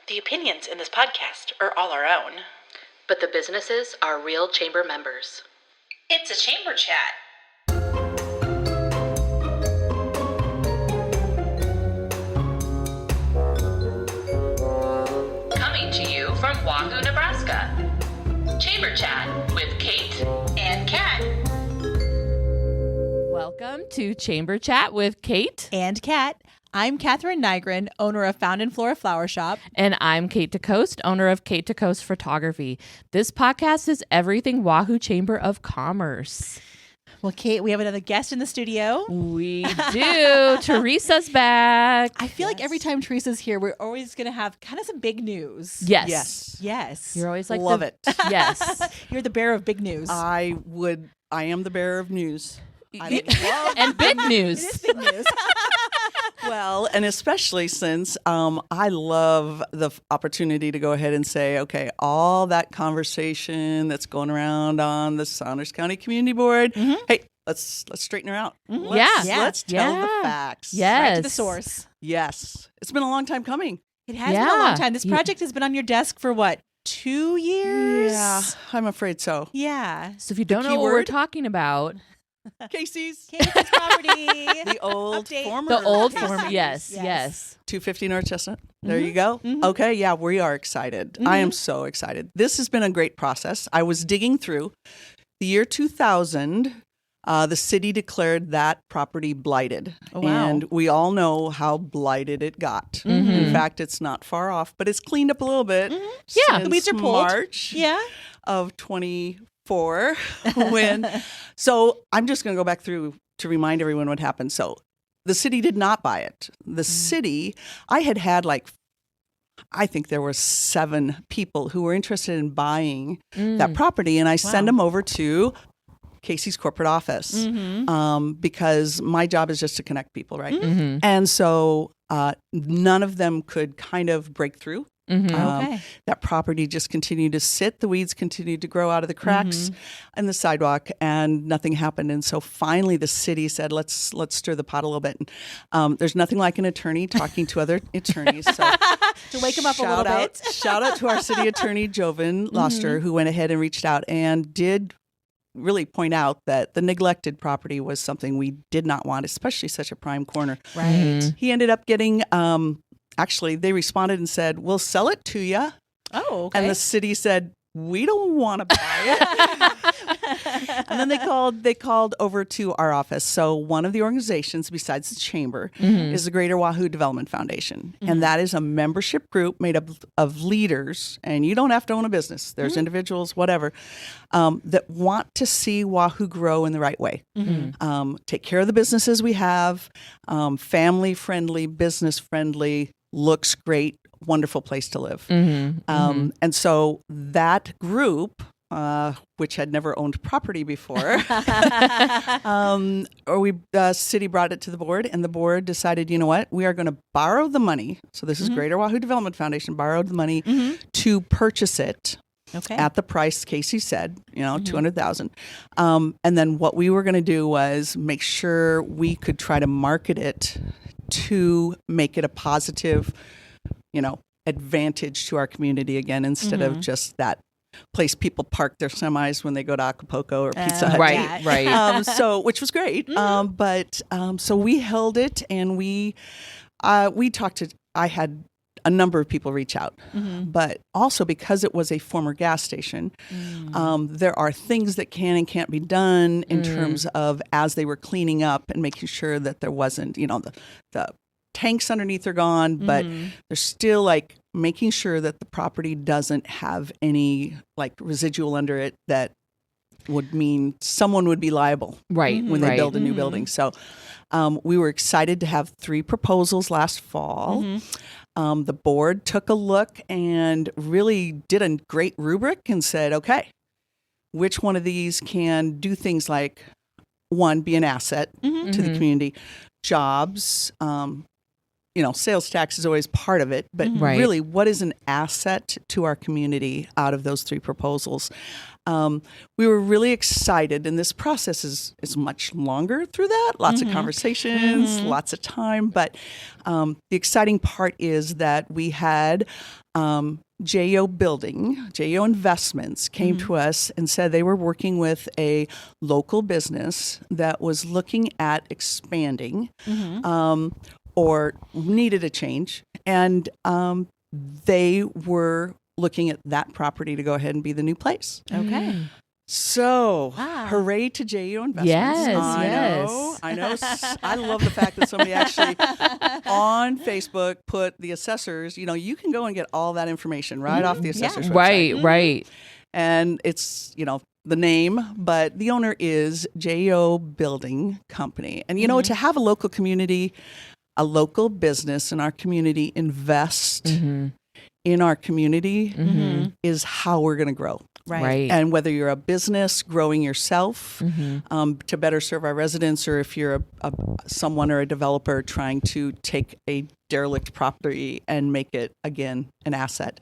The opinions in this podcast are all our own. But the businesses are real chamber members. It's a chamber chat. Coming to you from Wahoo, Nebraska. Chamber Chat with Kate And Kat. Welcome to Chamber Chat with Kate. And Kat. I'm Catherine Nygren, owner of Found and Flora Flower Shop. And I'm Kate DeCoste, owner of Kate DeCoste Photography. This podcast is everything Wahoo Chamber of Commerce. Well, Kate, we have another guest in the studio. We do. Teresa's back. I feel like every time Teresa's here, we're always going to have kind of some big news. Yes. Yes. You're always like Love it. Yes. You're the bearer of big news. I am the bearer of news. I love And big news. It is big news. Well, and especially since I love the opportunity to go ahead and say, okay, all that conversation that's going around on the Saunders County Community Board, hey, let's straighten her out. Let's tell the facts. Yes. Right to the source. Yes. It's been a long time coming. It has been a long time. This project has been on your desk for what, 2 years? Yeah, I'm afraid so. Yeah. So if you don't know what we're keyword? talking about, Casey's. Casey's property. The old Update. former. the old Casey's. form, yes. 250 North Chestnut. There you go. Okay, yeah, we are excited. I am so excited. This has been a great process. I was digging through the year 2000. The city declared that property blighted. Oh, wow. And we all know how blighted it got. In fact, it's not far off, but it's cleaned up a little bit. Yeah, the weeds are since pulled. March Yeah. of 24 so I'm just going to go back through to remind everyone what happened. So the city did not buy it. The city, I think there were 7 people who were interested in buying that property, and I send them over to Casey's corporate office because my job is just to connect people, right? And so none of them could kind of break through. Okay. That property just continued to sit. The weeds continued to grow out of the cracks in the sidewalk, and nothing happened. And so finally, the city said, "Let's stir the pot a little bit." And, there's nothing like an attorney talking to other attorneys. So To wake him up a little bit. Shout out to our city attorney, Jovan Loster, who went ahead and reached out and did really point out that the neglected property was something we did not want, especially such a prime corner. Right. He ended up getting. Actually, they responded and said, "We'll sell it to you." Oh, okay. And the city said, "We don't want to buy it." And then they called over to our office. So one of the organizations besides the chamber is the Greater Wahoo Development Foundation. And that is a membership group made up of leaders. And you don't have to own a business. There's individuals, whatever, that want to see Wahoo grow in the right way. Take care of the businesses we have, family friendly, business friendly, looks great, wonderful place to live. And so that group, which had never owned property before, city brought it to the board, and the board decided, you know what, we are going to borrow the money. So this is Greater Wahoo Development Foundation borrowed the money to purchase it. Okay. At the price Casey said, $200,000. And then what we were going to do was make sure we could try to market it to make it a positive, advantage to our community again, instead of just that place people park their semis when they go to Acapulco or Pizza Hut. right. Which was great. So we held it, and we talked to, I had a number of people reach out, but also because it was a former gas station, there are things that can and can't be done in terms of as they were cleaning up and making sure that there wasn't, the tanks underneath are gone, but they're still like making sure that the property doesn't have any like residual under it that would mean someone would be liable when they build a new building. So we were excited to have 3 proposals last fall. The board took a look and really did a great rubric and said, okay, which one of these can do things like, 1, be an asset to the community, jobs, sales tax is always part of it, but Right. really, what is an asset to our community out of those 3 proposals? We were really excited, and this process is much longer through that. Lots of conversations, lots of time, but the exciting part is that we had JO Investments came to us and said they were working with a local business that was looking at expanding or needed a change. And they were looking at that property to go ahead and be the new place. Okay. So, Wow. hooray to JO Investments. Yes, I know. I love the fact that somebody actually on Facebook put the assessors, you can go and get all that information right off the assessor's website. Right. And it's, the name, but the owner is JO Building Company. And, to have a local community, a local business in our community invest in our community is how we're going to grow. Right. And whether you're a business growing yourself to better serve our residents, or if you're someone or a developer trying to take a derelict property and make it, again, an asset.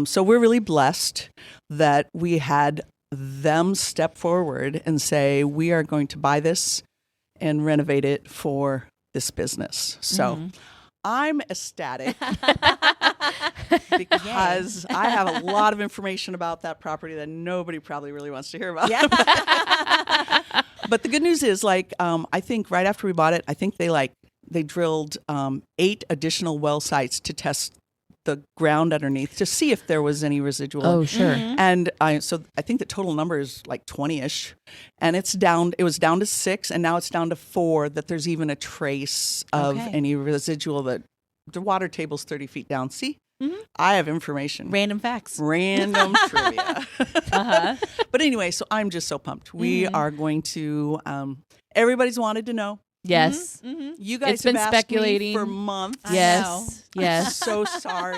So we're really blessed that we had them step forward and say, we are going to buy this and renovate it for this business. So I'm ecstatic because I have a lot of information about that property that nobody probably really wants to hear about. Yeah. But the good news is, I think right after we bought it, I think they drilled 8 additional well sites to test the ground underneath to see if there was any residual. Oh, sure. And so I think the total number is like 20-ish, and it was down to 6, and now it's down to 4, that there's even a trace of any residual. That the water table's 30 feet down. See, I have information. Random facts. Random trivia. But anyway, so I'm just so pumped. We are going to, everybody's wanted to know. Yes. You guys It's been have asked speculating. me for months. Yes. I'm so sorry.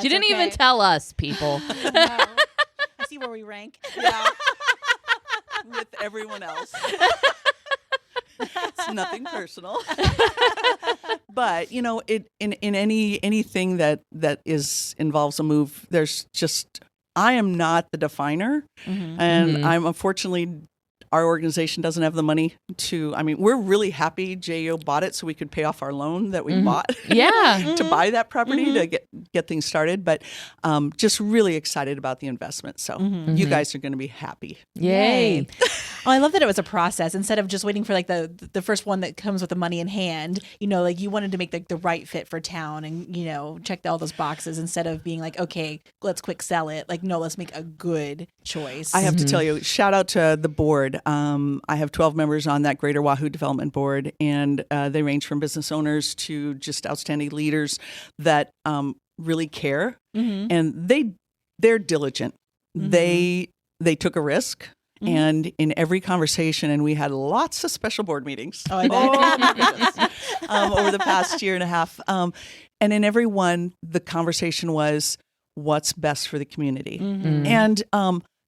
She didn't even tell us, people. No. I see where we rank. Yeah. With everyone else. It's nothing personal. But, in anything that involves a move, there's just, I am not the definer. And I'm unfortunately, our organization doesn't have the money to, we're really happy JO bought it so we could pay off our loan that we bought to buy that property to get things started. But just really excited about the investment. So you guys are going to be happy. Yay. Well, I love that it was a process instead of just waiting for the first one that comes with the money in hand. You wanted to make the right fit for town and, check all those boxes instead of being like, okay, let's quick sell it. No, let's make a good choice. I have to tell you, shout out to the board. I have 12 members on that Greater Wahoo Development Board, and they range from business owners to just outstanding leaders that really care, and they're diligent. They took a risk. And in every conversation, and we had lots of special board meetings I bet. my goodness, over the past year and a half. And in every one, the conversation was, what's best for the community? And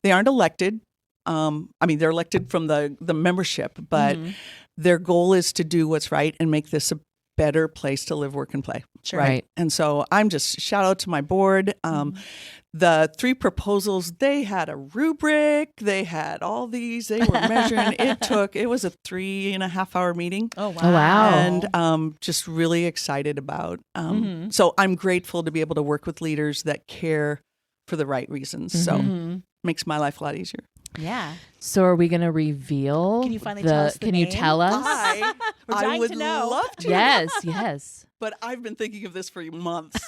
they aren't elected. They're elected from the membership, but their goal is to do what's right and make this a better place to live, work, and play. Sure. Right. And so I'm just shout out to my board. The 3 proposals, they had a rubric. They had all these. They were measuring. It was a 3.5-hour meeting. Oh, wow. Oh, wow. And just really excited about. So I'm grateful to be able to work with leaders that care for the right reasons. So makes my life a lot easier. Yeah. So are we going to reveal? Can you finally tell us the Can you name? tell us? We're I dying would to know. love to. Yes. But I've been thinking of this for months.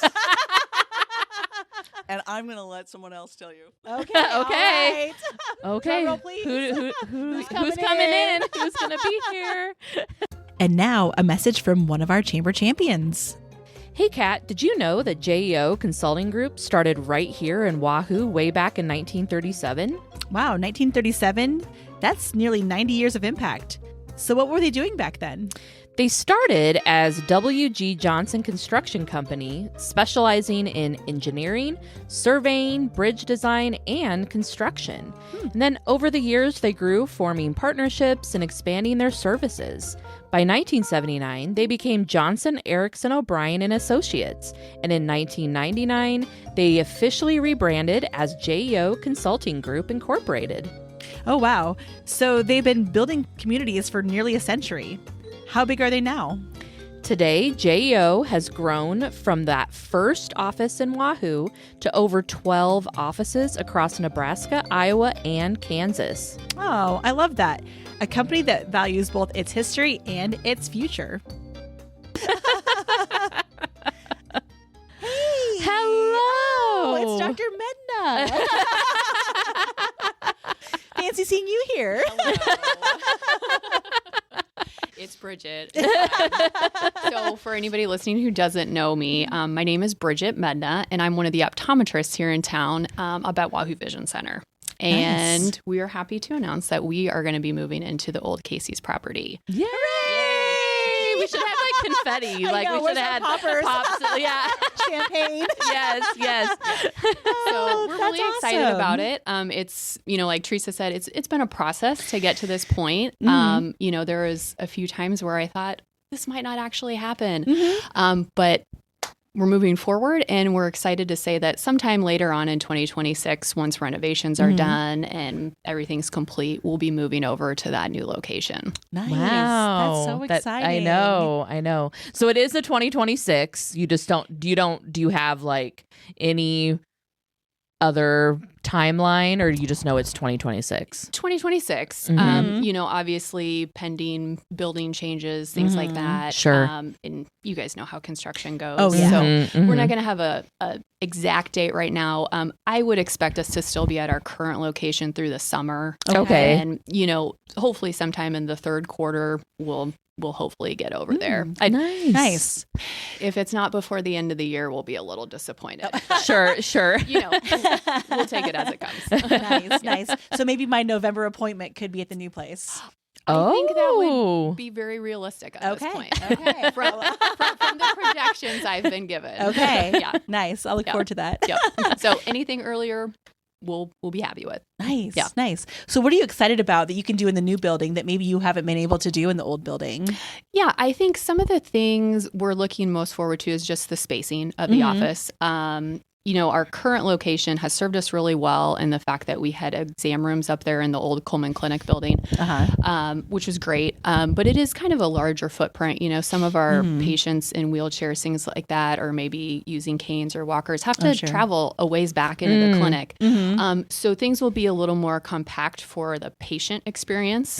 And I'm going to let someone else tell you. Okay. Okay. All right. Okay. Drum roll, please. Who's coming coming in? in? Who's going to be here? And now a message from one of our chamber champions. Hey, Kat, did you know that JEO Consulting Group started right here in Wahoo way back in 1937? Wow, 1937? That's nearly 90 years of impact. So what were they doing back then? They started as W.G. Johnson Construction Company, specializing in engineering, surveying, bridge design, and construction. And then over the years, they grew, forming partnerships and expanding their services. By 1979, they became Johnson, Erickson, O'Brien and Associates. And in 1999, they officially rebranded as JEO Consulting Group Incorporated. Oh, wow. So they've been building communities for nearly a century. How big are they now? Today, JEO has grown from that first office in Wahoo to over 12 offices across Nebraska, Iowa, and Kansas. Oh, I love that. A company that values both its history and its future. Hello! It's Dr. Medna. Fancy seeing you here. It's Bridget. So for anybody listening who doesn't know me, my name is Bridget Medna, and I'm one of the optometrists here in town up at Wahoo Vision Center. And we are happy to announce that we are going to be moving into the old Casey's property. Yay! We should have like confetti. Like we should have had poppers? pops. Yeah. Champagne. Yes. So we're really that's excited awesome. about it. It's, like Teresa said, it's been a process to get to this point. There was a few times where I thought this might not actually happen. But we're moving forward, and we're excited to say that sometime later on in 2026, once renovations are done and everything's complete, we'll be moving over to that new location. Nice. Wow. That's so That- exciting. I know. So it is the 2026. You just do you have like any other timeline, or you just know it's 2026? 2026, obviously pending building changes, things like that. Sure. And you guys know how construction goes. Oh, yeah. So we're not going to have a exact date right now. I would expect us to still be at our current location through the summer. Okay. And, hopefully sometime in the third quarter, we'll hopefully get over there. Nice. If it's not before the end of the year, we'll be a little disappointed. Sure. We'll take it as it comes. Nice. So maybe my November appointment could be at the new place. I think that would be very realistic at this point. Okay. From the projections I've been given. Okay. Yeah. Nice. I'll look forward to that. Yep. So anything earlier, we'll be happy with. Nice. Yeah. Nice. So what are you excited about that you can do in the new building that maybe you haven't been able to do in the old building? Yeah, I think some of the things we're looking most forward to is just the spacing of the office. Our current location has served us really well in the fact that we had exam rooms up there in the old Coleman Clinic building, which was great. But it is kind of a larger footprint. Some of our patients in wheelchairs, things like that, or maybe using canes or walkers, have to travel a ways back into the clinic. So things will be a little more compact for the patient experience,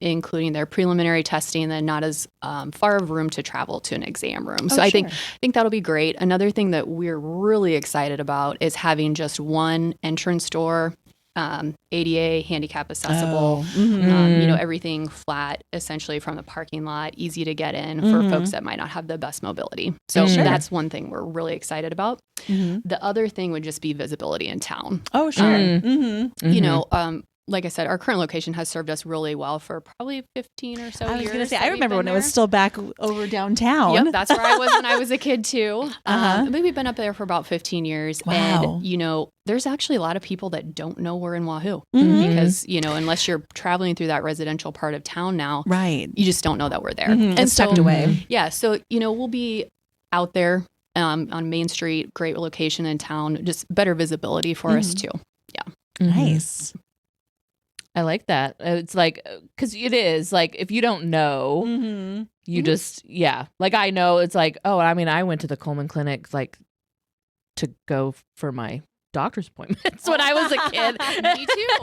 including their preliminary testing, and not as far of room to travel to an exam room. So I think that'll be great. Another thing that we're really excited about is having just one entrance door, ADA, handicap accessible, everything flat essentially from the parking lot, easy to get in for folks that might not have the best mobility. So that's one thing we're really excited about. The other thing would just be visibility in town. Oh, sure. Like I said, our current location has served us really well for probably 15 or so years. I was going to say, that I we've remember been when it was there. still back over downtown. Yep, that's where I was when I was a kid too. We've been up there for about 15 years. Wow. And, there's actually a lot of people that don't know we're in Wahoo because, unless you're traveling through that residential part of town now, Right. you just don't know that we're there. And And tucked away. Yeah. So, we'll be out there on Main Street, great location in town, just better visibility for us too. Yeah. Nice. I like that. It's like, because it is like, if you don't know, you just, like I know it's like, I went to the Coleman Clinic like to go for my doctor's appointments when I was a kid. Me too.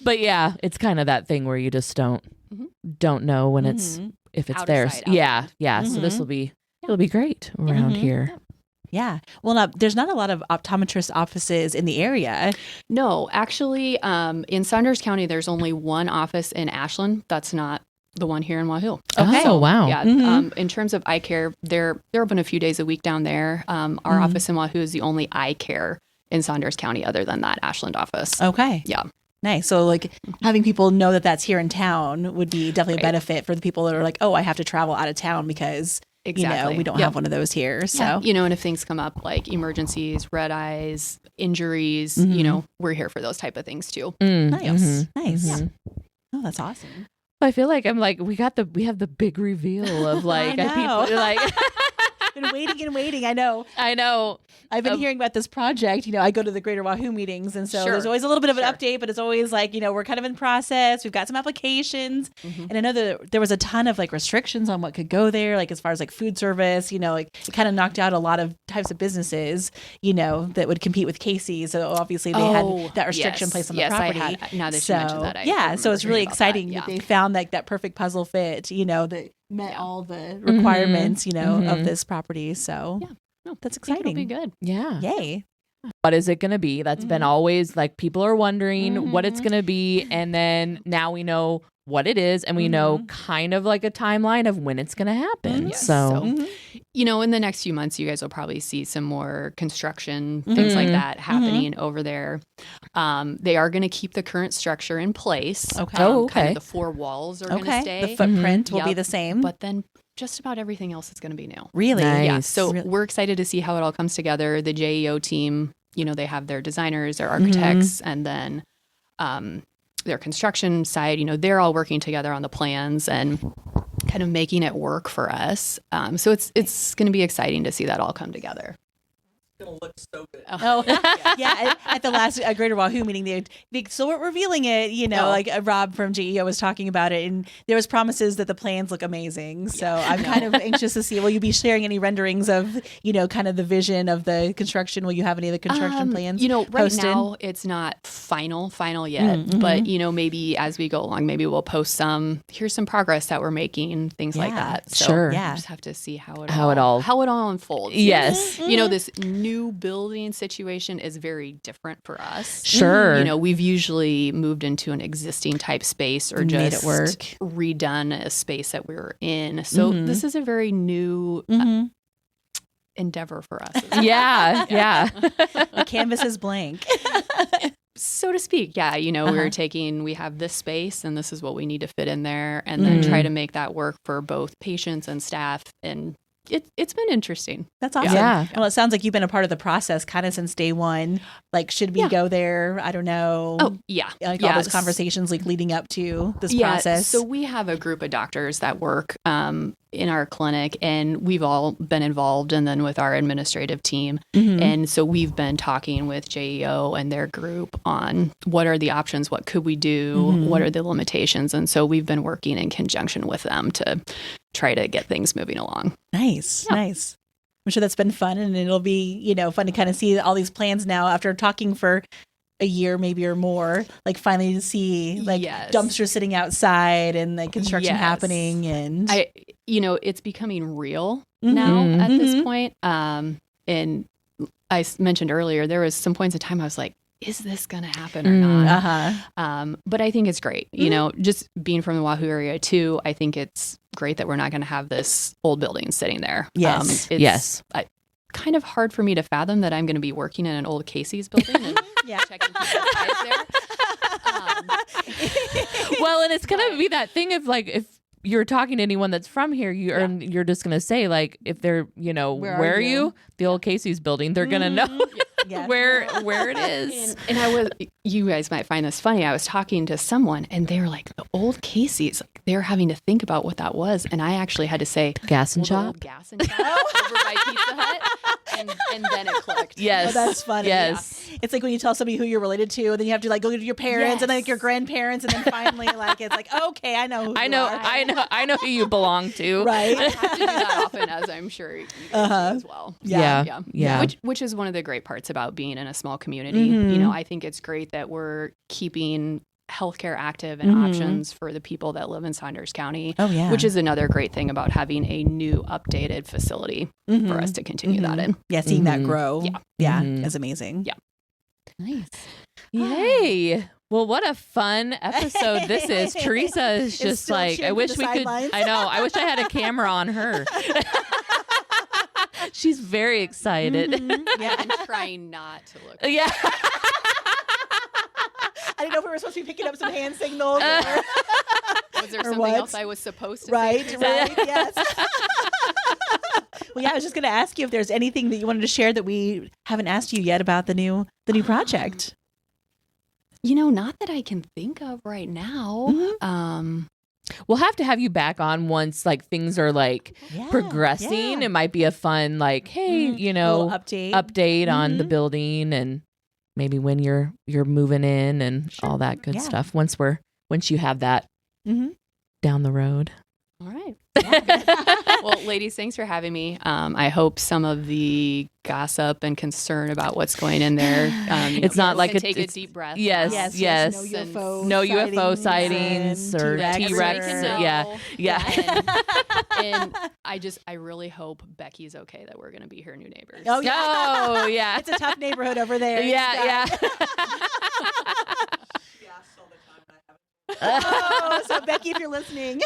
But yeah, it's kind of that thing where you just don't know when it's, if it's Out of there. sight, out of Yeah. So it'll be great around here. Yeah. Well, now, there's not a lot of optometrist offices in the area. No, actually, in Saunders County, there's only one office in Ashland. That's not the one here in Wahoo. Okay. Oh, wow. Yeah. In terms of eye care, they're open a few days a week down there. Our office in Wahoo is the only eye care in Saunders County other than that Ashland office. Okay. Yeah. Nice. So like having people know that that's here in town would be definitely a benefit for the people that are like, oh, I have to travel out of town because Exactly. we don't have one of those here. So and if things come up like emergencies, red eyes, injuries, we're here for those type of things too. nice. Yeah. Oh, that's awesome. I feel like we have the big reveal of like I know. people like Been waiting and waiting. I know. I've been hearing about this project. I go to the Greater Wahoo meetings, and so there's always a little bit of an update, but it's always like, we're kind of in process. We've got some applications, and I know that there was a ton of like restrictions on what could go there, like as far as like food service. Like it kind of knocked out a lot of types of businesses, that would compete with Casey's. So obviously they had that restriction placed on the property. I had. Now that you mentioned that, so it's really exciting that they found like that perfect puzzle fit. That met all the requirements, of this property. So that's exciting. It'll be good. Yeah. Yay. What is it going to be? That's been always like people are wondering what it's going to be. And then now we know what it is, and we know kind of like a timeline of when it's going to happen. Yes. So, in the next few months, you guys will probably see some more construction, things like that happening over there. They are going to keep the current structure in place. Okay. Kind of the four walls are going to stay. The footprint will be the same. But then just about everything else is going to be new. Really? Nice. Yeah. So we're excited to see how it all comes together. The JEO team, they have their designers, their architects, and then their construction side, they're all working together on the plans and kind of making it work for us. So it's going to be exciting to see that all come together. Gonna look so good. Oh, yeah. At the last Greater Wahoo meeting, they so we're revealing it. Like Rob from GEO was talking about it, and there was promises that the plans look amazing. So I'm kind of anxious to see. Will you be sharing any renderings of kind of the vision of the construction? Will you have any of the construction plans? Right posted? now it's not final yet, but maybe as we go along, maybe we'll post some. Here's some progress that we're making, things like that. So Sure. we just have to see how it all unfolds. Yes. This new building situation is very different for us. Sure. We've usually moved into an existing type space or Made just it work. redone a space that we were in. So this is a very new endeavor for us. Yeah. The canvas is blank. So to speak. Yeah. We have this space and this is what we need to fit in there, and then try to make that work for both patients and staff. And it's been interesting. That's awesome. Yeah. Well, it sounds like you've been a part of the process kind of since day one. Like, should we go there? I don't know. Oh, yeah. Like all those conversations like leading up to this process. So we have a group of doctors that work in our clinic, and we've all been involved, and then with our administrative team. And so we've been talking with JEO and their group on what are the options, what could we do, what are the limitations. And so we've been working in conjunction with them to try to get things moving along. Nice. I'm sure that's been fun, and it'll be, fun to kind of see all these plans now after talking for a year maybe or more, like finally to see like dumpsters sitting outside and like construction happening, and it's becoming real now at this point. And I mentioned earlier, there was some points of time I was like, is this going to happen or not? But I think it's great. Just being from the Wahoo area too, I think it's great that we're not going to have this old building sitting there. Yes. Yes. Kind of hard for me to fathom that I'm going to be working in an old Casey's building and checking people's eyes there. Well, and it's going to be that thing of like, if you're talking to anyone that's from here, you're just going to say like, if they're, where are you? The old Casey's building, they're going to know where it is. And you guys might find this funny. I was talking to someone and they were like, the old Casey's, they're having to think about what that was. And I actually had to say, Gas and the Shop. old Gas and Shop over by Pizza Hut. And then it clicked. Yes. Oh, that's funny. Yes. Yeah. It's like when you tell somebody who you're related to, and then you have to like go to your parents and then like your grandparents, and then finally like it's like, okay, I know who you are. I know who you belong to. Right. I have to do that often, as I'm sure you guys do as well. Yeah. Which is one of the great parts about being in a small community. I think it's great that we're keeping healthcare active and options for the people that live in Saunders County. Oh, yeah. Which is another great thing about having a new updated facility for us to continue that in. Yeah, seeing that grow. Yeah. Is amazing. Yeah. Nice. Yay. Well, what a fun episode this is. Teresa is just still like, cheering I wish for the we could. sidelines. I know. I wish I had a camera on her. She's very excited. Yeah, I'm trying not to look. Yeah. didn't know if we were supposed to be picking up some hand signals. Was there Or something what? else I was supposed to Right, say? right, yes. Well, yeah, I was just going to ask you if there's anything that you wanted to share that we haven't asked you yet about the new project. Not that I can think of right now. Mhm. We'll have to have you back on once like things are like Yeah, progressing. yeah. It might be a fun like, hey, Mhm. you A know, little update. update on the Mhm. building and maybe when you're moving in and all that good Yeah. stuff. Once you have that Mhm. down the road. All right. Well, ladies, thanks for having me. I hope some of the gossip and concern about what's going in there. It's not like take a it's- deep breath. Yes, now. yes. No UFO, No UFO sightings or T-Rex. T-Rex. Everybody can Yeah, know. yeah. And I really hope Becky's okay that we're going to be her new neighbors. Oh, yeah. Oh, yeah. It's a tough neighborhood over there. Yeah, yeah. Oh, so Becky, if you're listening,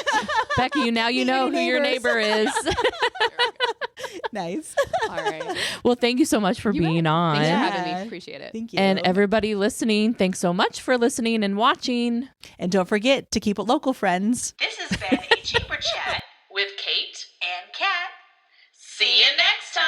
Becky, you know Meet your who your neighbors. neighbor is. nice. All right. Well, thank you so much for You bet. being on. Thanks for Yeah. having me. Appreciate it. Thank you. And everybody listening, thanks so much for listening and watching. And don't forget to keep it local, friends. This has been a Chamber Chat with Kate and Kat. See you next time.